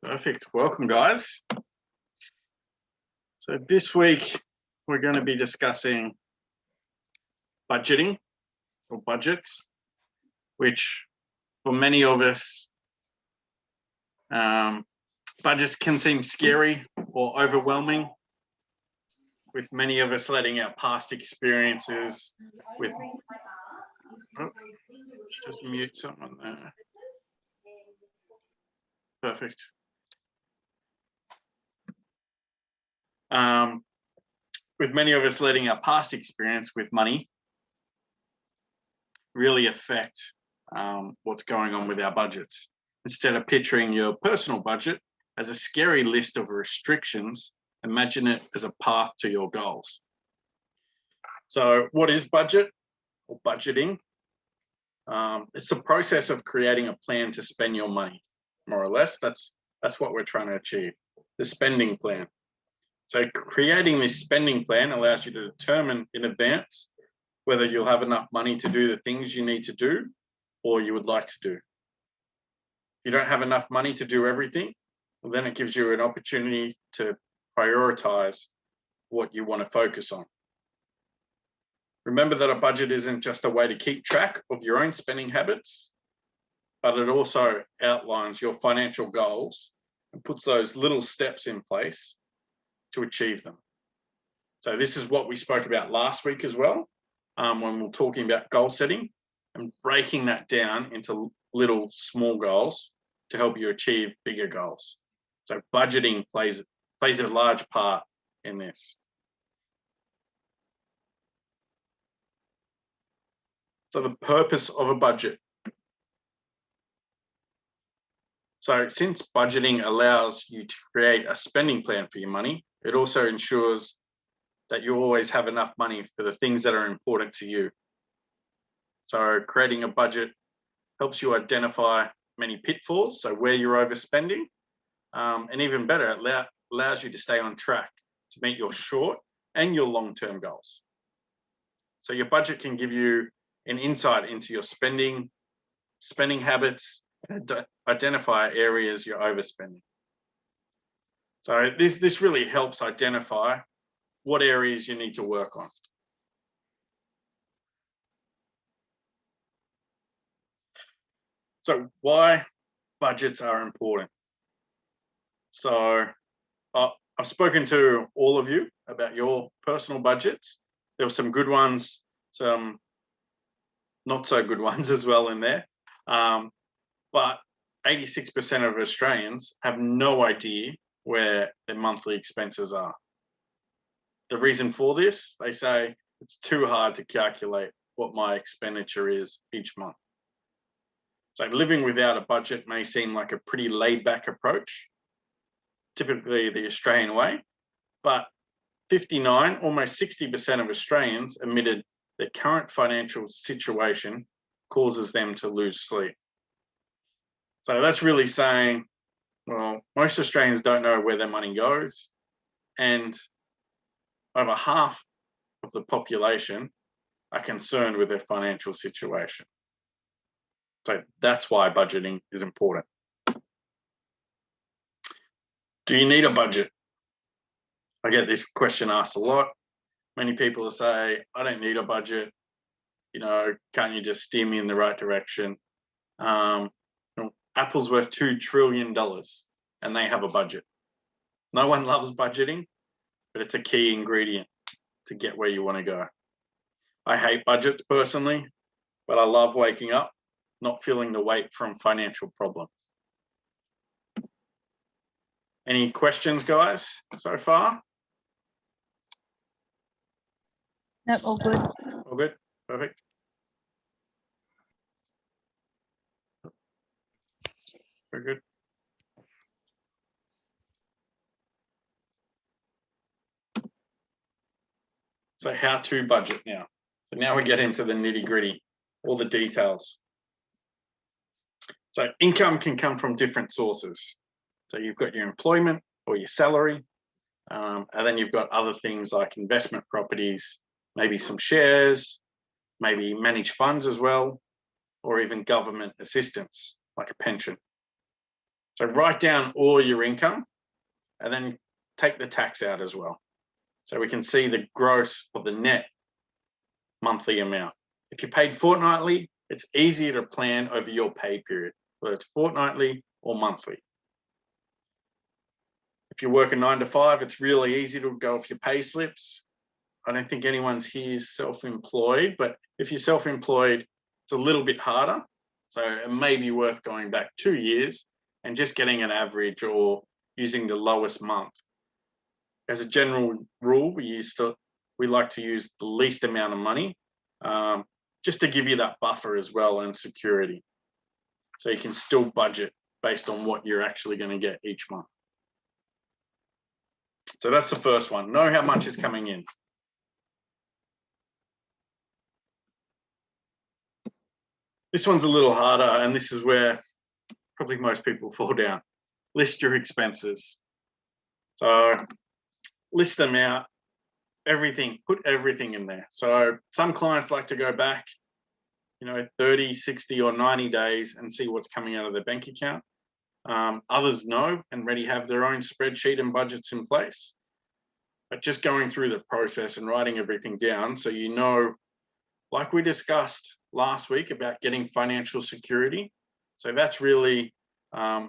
Perfect. Welcome, guys. So this week we're going to be discussing budgeting or budgets, which for many of us, budgets can seem scary or overwhelming, with many of us letting our past experiences with... Oh, just mute someone there. Perfect. With many of us letting our past experience with money really affect what's going on with our budgets. Instead of picturing your personal budget as a scary list of restrictions, imagine it as a path to your goals. So what is budget or budgeting? It's the process of creating a plan to spend your money, more or less. That's what we're trying to achieve, the spending plan. So creating this spending plan allows you to determine in advance whether you'll have enough money to do the things you need to do or you would like to do. If you don't have enough money to do everything, well, then it gives you an opportunity to prioritize what you want to focus on. Remember that a budget isn't just a way to keep track of your own spending habits, but it also outlines your financial goals and puts those little steps in place to achieve them. So this is what we spoke about last week as well, when we were talking about goal setting and breaking that down into little small goals to help you achieve bigger goals. So budgeting plays a large part in this. So the purpose of a budget. So since budgeting allows you to create a spending plan for your money, it also ensures that you always have enough money for the things that are important to you. So creating a budget helps you identify many pitfalls, so where you're overspending, and even better, it allows you to stay on track to meet your short and your long-term goals. So your budget can give you an insight into your spending habits, and identify areas you're overspending. So this really helps identify what areas you need to work on. So why budgets are important. So I've spoken to all of you about your personal budgets. There were some good ones, some not so good ones as well in there. But 86% of Australians have no idea where their monthly expenses are. The reason for this, they say it's too hard to calculate what my expenditure is each month. So living without a budget may seem like a pretty laid back approach, typically the Australian way, but 59, almost 60% of Australians admitted their current financial situation causes them to lose sleep. So that's really saying, well, most Australians don't know where their money goes, and over half of the population are concerned with their financial situation. So that's why budgeting is important. Do you need a budget? I get this question asked a lot. Many people say, I don't need a budget. You know, can't you just steer me in the right direction? Apple's worth $2 trillion and they have a budget. No one loves budgeting, but it's a key ingredient to get where you want to go. I hate budgets personally, but I love waking up, not feeling the weight from financial problems. Any questions, guys, so far? Nope, all good. All good, perfect. Very good. So how to budget now. So now we get into the nitty-gritty, all the details. So income can come from different sources. So you've got your employment or your salary, and then you've got other things like investment properties, maybe some shares, maybe managed funds as well, or even government assistance like a pension. So write down all your income and then take the tax out as well. So we can see the gross or the net monthly amount. If you're paid fortnightly, it's easier to plan over your pay period, whether it's fortnightly or monthly. If you work a 9 to 5, it's really easy to go off your pay slips. I don't think anyone's here is self-employed, but if you're self-employed, it's a little bit harder. So it may be worth going back 2 years and just getting an average or using the lowest month. As a general rule, we like to use the least amount of money, just to give you that buffer as well and security. So you can still budget based on what you're actually going to get each month. So that's the first one. Know how much is coming in. This one's a little harder, and this is where probably most people fall down. List your expenses. So list them out, everything, put everything in there. So some clients like to go back, 30, 60 or 90 days and see what's coming out of their bank account. Others know and already have their own spreadsheet and budgets in place. But just going through the process and writing everything down so you know, like we discussed last week about getting financial security. So that's really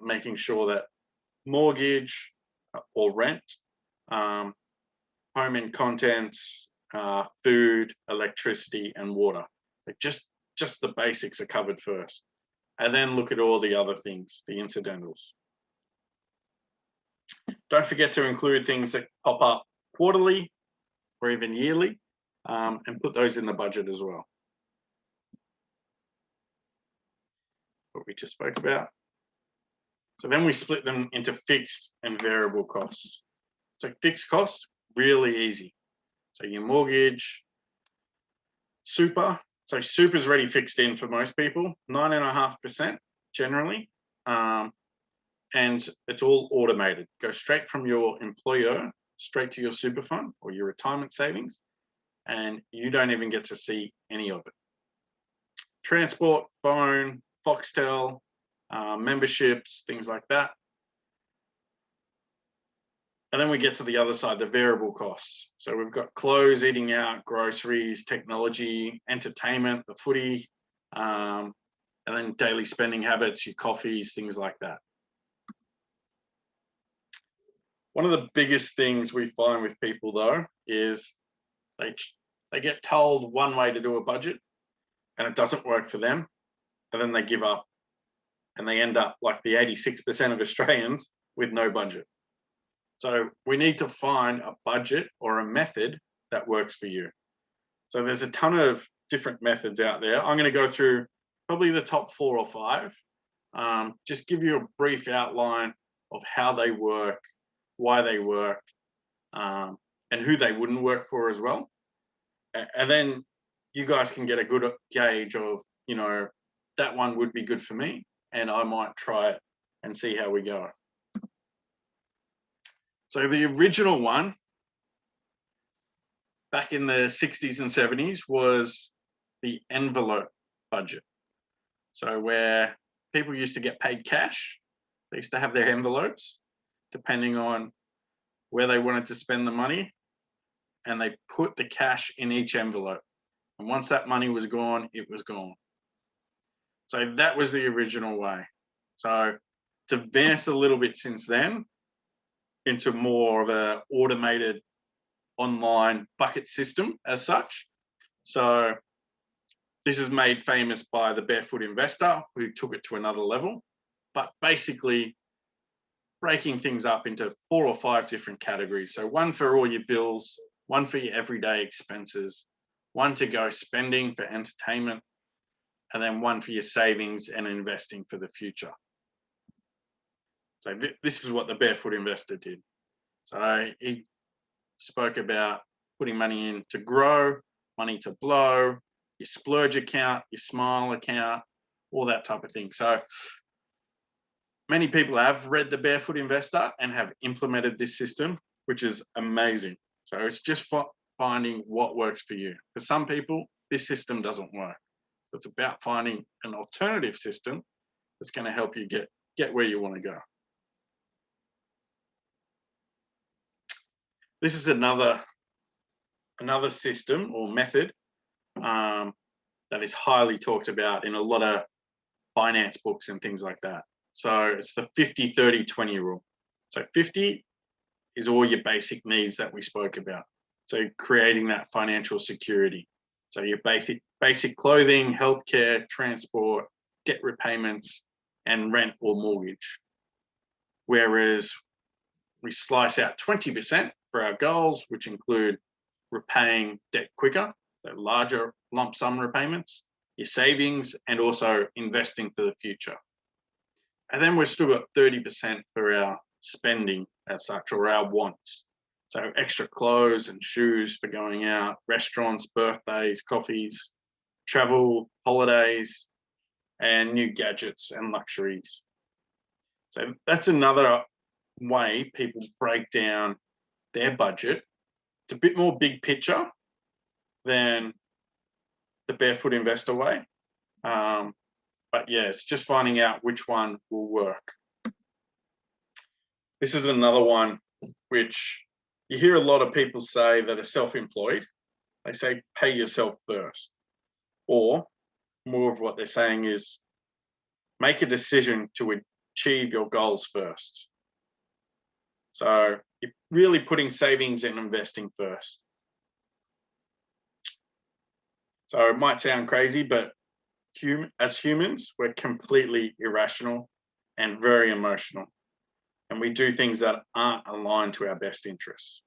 making sure that mortgage or rent, home and contents, food, electricity, and water. Like just the basics are covered first. And then look at all the other things, the incidentals. Don't forget to include things that pop up quarterly or even yearly, and put those in the budget as well. What we just spoke about. So then we split them into fixed and variable costs. So fixed cost, really easy. So your mortgage, super. So super is already fixed in for most people, 9.5% generally. And it's all automated. Go straight from your employer, straight to your super fund or your retirement savings. And you don't even get to see any of it. Transport, phone, Foxtel, memberships, things like that. And then we get to the other side, the variable costs. So we've got clothes, eating out, groceries, technology, entertainment, the footy, and then daily spending habits, your coffees, things like that. One of the biggest things we find with people though is they get told one way to do a budget and it doesn't work for them, and then they give up and they end up like the 86% of Australians with no budget. So we need to find a budget or a method that works for you. So there's a ton of different methods out there. I'm going to go through probably the top 4 or 5, just give you a brief outline of how they work, why they work, and who they wouldn't work for as well. And then you guys can get a good gauge of, that one would be good for me and I might try it and see how we go. So the original one back in the 60s and 70s was the envelope budget. So where people used to get paid cash, they used to have their envelopes depending on where they wanted to spend the money, and they put the cash in each envelope. And once that money was gone, it was gone. So that was the original way. So it's advanced a little bit since then into more of a automated online bucket system as such. So this is made famous by the Barefoot Investor, who took it to another level, but basically breaking things up into 4 or 5 different categories. So one for all your bills, one for your everyday expenses, one to go spending for entertainment, and then one for your savings and investing for the future. So this is what the Barefoot Investor did. So he spoke about putting money in to grow, money to blow, your splurge account, your smile account, all that type of thing. So many people have read the Barefoot Investor and have implemented this system, which is amazing. So it's just finding what works for you. For some people, this system doesn't work. It's about finding an alternative system that's going to help you get where you want to go. This is another system or method that is highly talked about in a lot of finance books and things like that. So it's the 50-30-20 rule. So 50 is all your basic needs that we spoke about. So creating that financial security. So your basic clothing, healthcare, transport, debt repayments, and rent or mortgage. Whereas we slice out 20% for our goals, which include repaying debt quicker, so larger lump sum repayments, your savings, and also investing for the future. And then we've still got 30% for our spending as such, or our wants. So extra clothes and shoes for going out, restaurants, birthdays, coffees, travel, holidays, and new gadgets and luxuries. So that's another way people break down their budget. It's a bit more big picture than the Barefoot Investor way. But yeah, it's just finding out which one will work. This is another one which you hear a lot of people say that are self-employed. They say pay yourself first. Or more of what they're saying is make a decision to achieve your goals first. So you're really putting savings and investing first. So it might sound crazy, but as humans, we're completely irrational and very emotional. And we do things that aren't aligned to our best interests.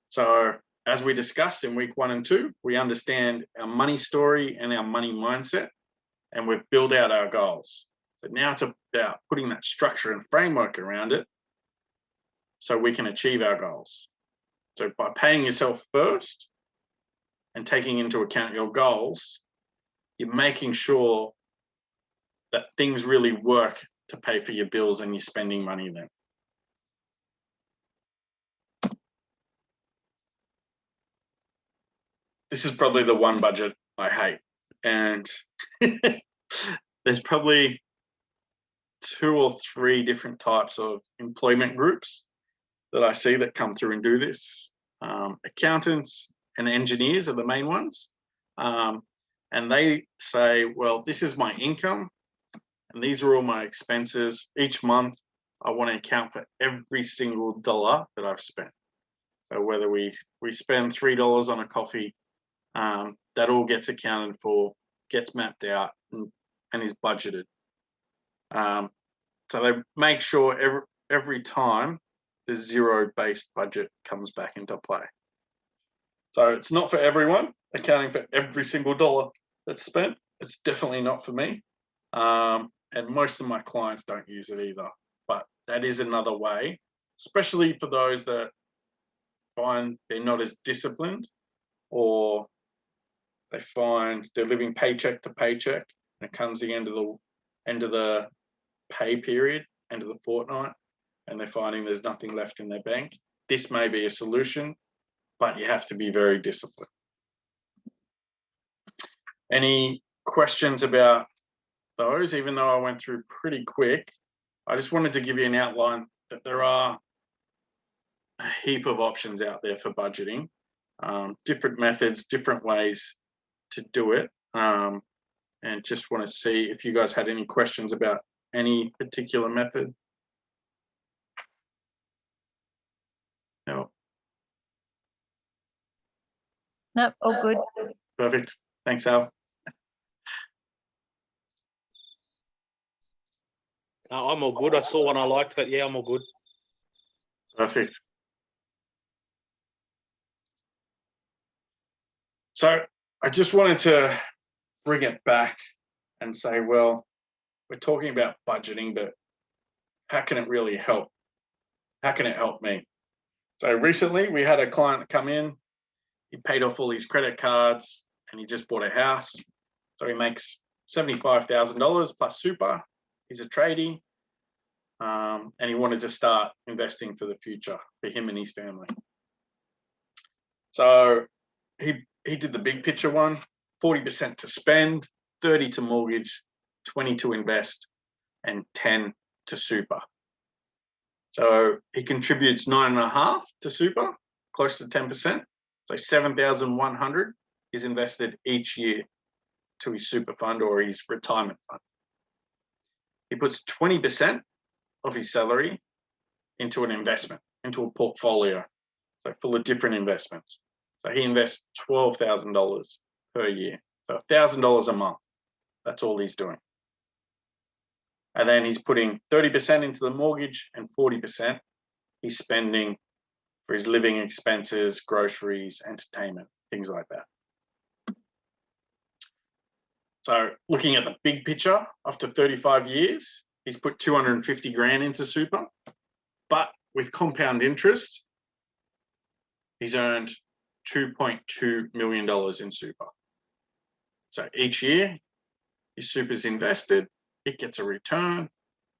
So as we discussed in week 1 and 2, we understand our money story and our money mindset, and we've built out our goals. So now it's about putting that structure and framework around it so we can achieve our goals. So by paying yourself first and taking into account your goals, you're making sure that things really work to pay for your bills and you're spending money then. This is probably the one budget I hate. And there's probably 2 or 3 different types of employment groups that I see that come through and do this. Accountants and engineers are the main ones. And they say, well, this is my income and these are all my expenses. Each month, I want to account for every single dollar that I've spent. So whether we spend $3 on a coffee, that all gets accounted for, gets mapped out, and is budgeted. So they make sure every time the zero-based budget comes back into play. So it's not for everyone, accounting for every single dollar that's spent. It's definitely not for me. And most of my clients don't use it either. But that is another way, especially for those that find they're not as disciplined, or they find they're living paycheck to paycheck, and it comes the end of the pay period, end of the fortnight, and they're finding there's nothing left in their bank. This may be a solution, but you have to be very disciplined. Any questions about those? Even though I went through pretty quick, I just wanted to give you an outline that there are a heap of options out there for budgeting, different methods, different ways to do it. And just want to see if you guys had any questions about any particular method. No. Nope, all good. Perfect. Thanks, Al. I'm all good. I saw one I liked, but yeah, I'm all good. Perfect. So I just wanted to bring it back and say, well, we're talking about budgeting, but how can it really help? How can it help me? So recently we had a client come in, he paid off all his credit cards and he just bought a house. So he makes $75,000 plus super. He's a tradie, and he wanted to start investing for the future for him and his family. So he did the big picture one, 40% to spend, 30 to mortgage, 20 to invest, and 10 to super. So he contributes 9.5 to super, close to 10%. So 7,100 is invested each year to his super fund or his retirement fund. He puts 20% of his salary into an investment, into a portfolio, so full of different investments. So he invests $12,000 per year, so $1,000 a month. That's all he's doing. And then he's putting 30% into the mortgage and 40% he's spending for his living expenses, groceries, entertainment, things like that. So looking at the big picture, after 35 years, he's put 250 grand into super, but with compound interest, he's earned $2.2 million in super. So each year, his super's invested, it gets a return,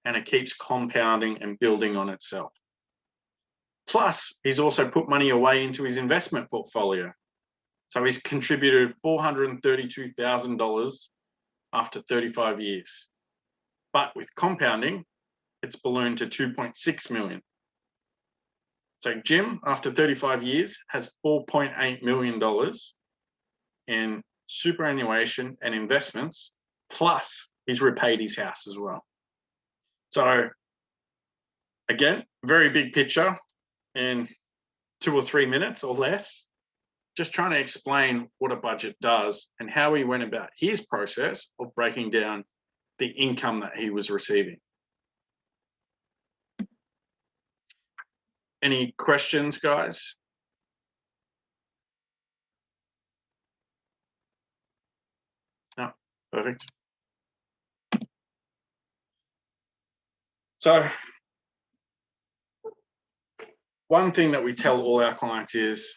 and it keeps compounding and building on itself. Plus, he's also put money away into his investment portfolio. So he's contributed $432,000 after 35 years. But with compounding, it's ballooned to 2.6 million. So Jim, after 35 years, has $4.8 million in superannuation and investments, plus he's repaid his house as well. So again, very big picture in 2 or 3 minutes or less, just trying to explain what a budget does and how he went about his process of breaking down the income that he was receiving. Any questions, guys? No, perfect. So one thing that we tell all our clients is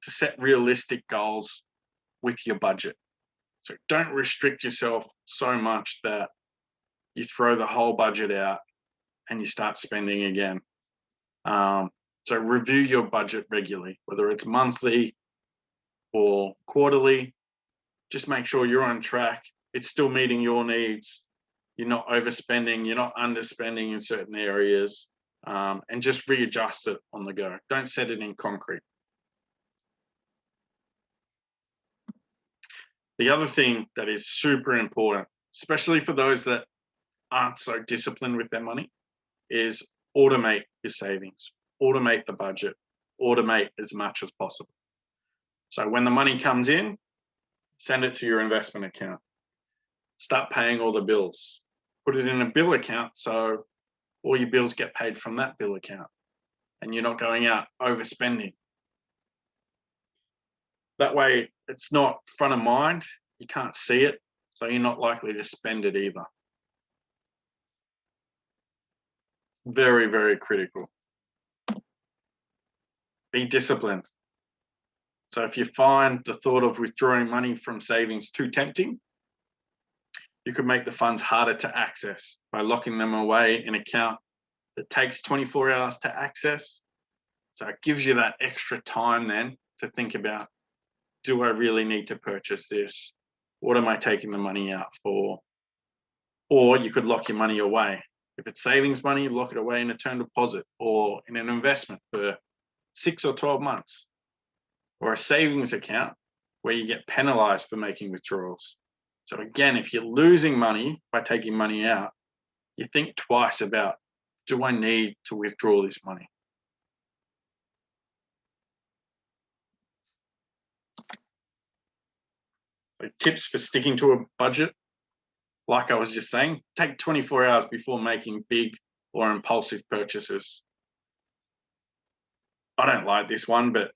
to set realistic goals with your budget. So don't restrict yourself so much that you throw the whole budget out and you start spending again. So review your budget regularly, whether it's monthly or quarterly. Just make sure you're on track. It's still meeting your needs. You're not overspending, you're not underspending in certain areas, and just readjust it on the go. Don't set it in concrete. The other thing that is super important, especially for those that aren't so disciplined with their money, is automate your savings, automate the budget, automate as much as possible. So when the money comes in, send it to your investment account. Start paying all the bills. Put it in a bill account so all your bills get paid from that bill account and you're not going out overspending. That way, it's not front of mind. You can't see it, so you're not likely to spend it either. Very, very critical. Be disciplined. So if you find the thought of withdrawing money from savings too tempting, you could make the funds harder to access by locking them away in an account that takes 24 hours to access. So it gives you that extra time then to think about, do I really need to purchase this? What am I taking the money out for? Or you could lock your money away. If it's savings money, lock it away in a term deposit or in an investment for 6 or 12 months, or a savings account where you get penalized for making withdrawals. So again, if you're losing money by taking money out, you think twice about, do I need to withdraw this money? So tips for sticking to a budget, like I was just saying, take 24 hours before making big or impulsive purchases. I don't like this one, but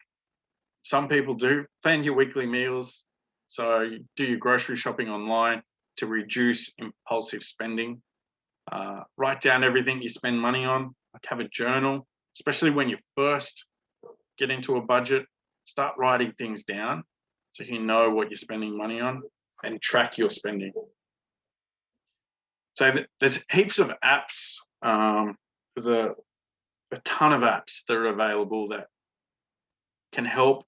some people do. Plan your weekly meals. So you do your grocery shopping online to reduce impulsive spending. Write down everything you spend money on. Like have a journal, especially when you first get into a budget. Start writing things down so you know what you're spending money on and track your spending. So there's heaps of apps. There's a ton of apps that are available that can help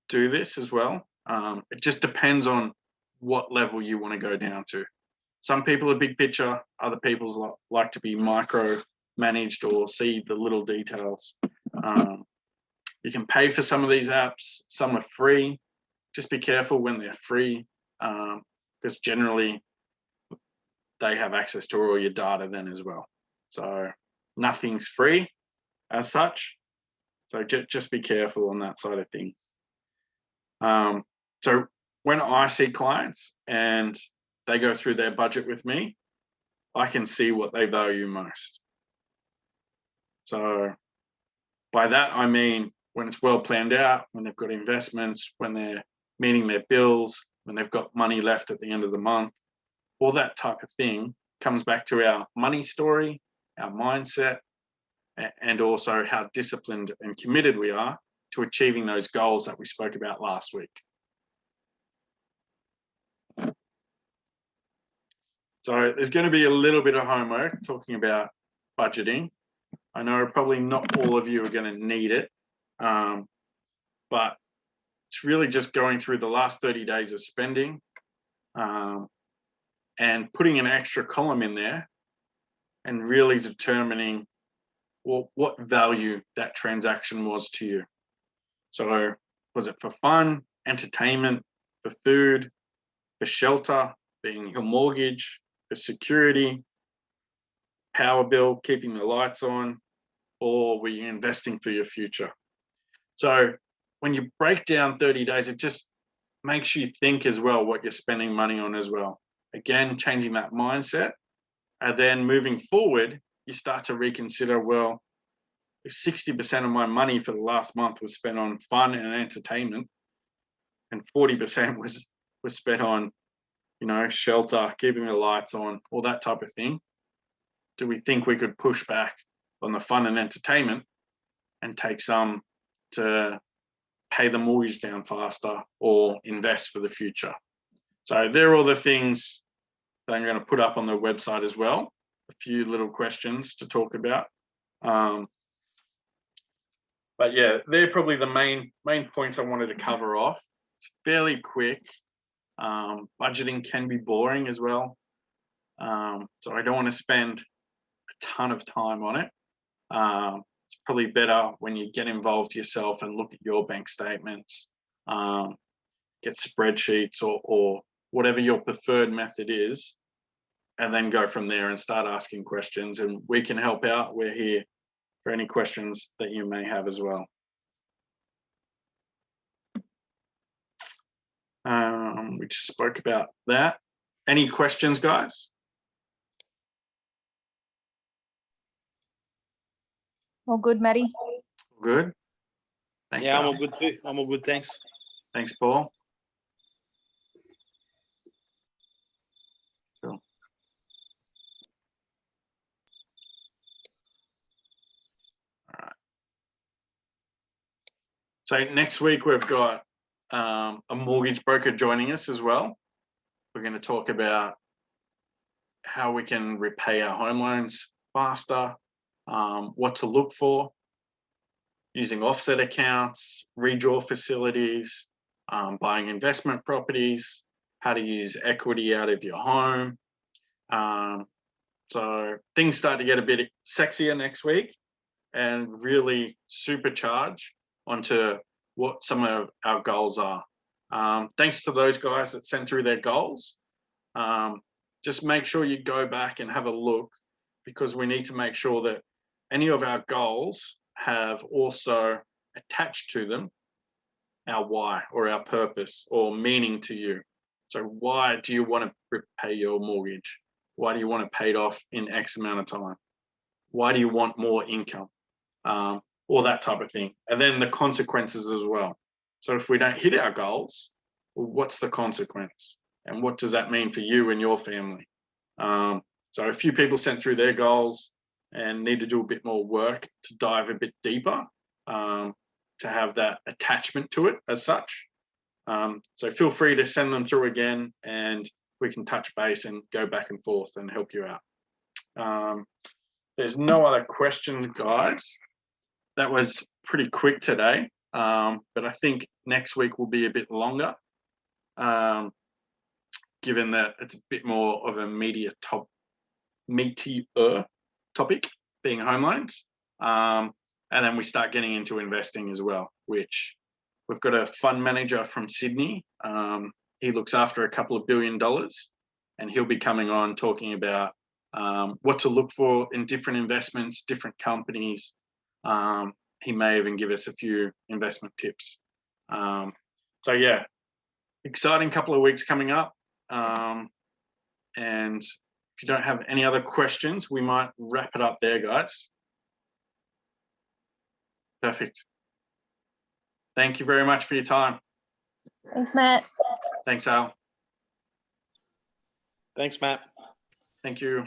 do this as well. It just depends on what level you want to go down to. Some people are big picture, other people like to be micro managed or see the little details. You can pay for some of these apps. Some are free. Just be careful when they're free, because generally they have access to all your data then as well. So nothing's free as such. So just be careful on that side of things. So when I see clients and they go through their budget with me, I can see what they value most. So by that, I mean, when it's well planned out, when they've got investments, when they're meeting their bills, when they've got money left at the end of the month, all that type of thing comes back to our money story, our mindset, and also how disciplined and committed we are to achieving those goals that we spoke about last week. So there's going to be a little bit of homework talking about budgeting. I know probably not all of you are going to need it, but it's really just going through the last 30 days of spending and putting an extra column in there and really determining what value that transaction was to you. So was it for fun, entertainment, for food, for shelter, being your mortgage, for security, power bill, keeping the lights on, or were you investing for your future? So when you break down 30 days, it just makes you think as well what you're spending money on as well. Again, changing that mindset. And then moving forward, you start to reconsider, well, if 60% of my money for the last month was spent on fun and entertainment, and 40% was spent on, shelter, keeping the lights on, all that type of thing, do we think we could push back on the fun and entertainment and take some to pay the mortgage down faster or invest for the future? So they're all the things that I'm going to put up on the website as well. A few little questions to talk about. But yeah, they're probably the main points I wanted to cover off. It's fairly quick. Budgeting can be boring as well. So I don't want to spend a ton of time on it. It's probably better when you get involved yourself and look at your bank statements, get spreadsheets or whatever your preferred method is, and then go from there and start asking questions. And we can help out. We're here for any questions that you may have as well. We just spoke about that. Any questions, guys? All good, Matty? Good. Thanks, Yeah, I'm Al. all good too. I'm all good, thanks. Thanks, Paul. Cool. All right. So next week we've got a mortgage broker joining us as well. We're going to talk about how we can repay our home loans faster, what to look for, using offset accounts, redraw facilities, buying investment properties, how to use equity out of your home. So things start to get a bit sexier next week and really supercharge onto what some of our goals are. Thanks to those guys that sent through their goals. Just make sure you go back and have a look, because we need to make sure that any of our goals have also attached to them our why or our purpose or meaning to you. So why do you want to repay your mortgage? Why do you want to pay it off in X amount of time? Why do you want more income? All that type of thing. And then the consequences as well. So if we don't hit our goals, well, what's the consequence? And what does that mean for you and your family? So a few people sent through their goals and need to do a bit more work to dive a bit deeper, to have that attachment to it as such. So feel free to send them through again and we can touch base and go back and forth and help you out. There's no other questions, guys. That was pretty quick today, but I think next week will be a bit longer, given that it's a bit more of a meatier topic. being home loans. And then we start getting into investing as well, which we've got a fund manager from Sydney. He looks after a couple of $1 billion, and he'll be coming on talking about what to look for in different investments, different companies. He may even give us a few investment tips. So yeah, exciting couple of weeks coming up. And if you don't have any other questions, we might wrap it up there, guys. Perfect. Thank you very much for your time. Thanks, Matt. Thanks, Al. Thanks, Matt. Thank you.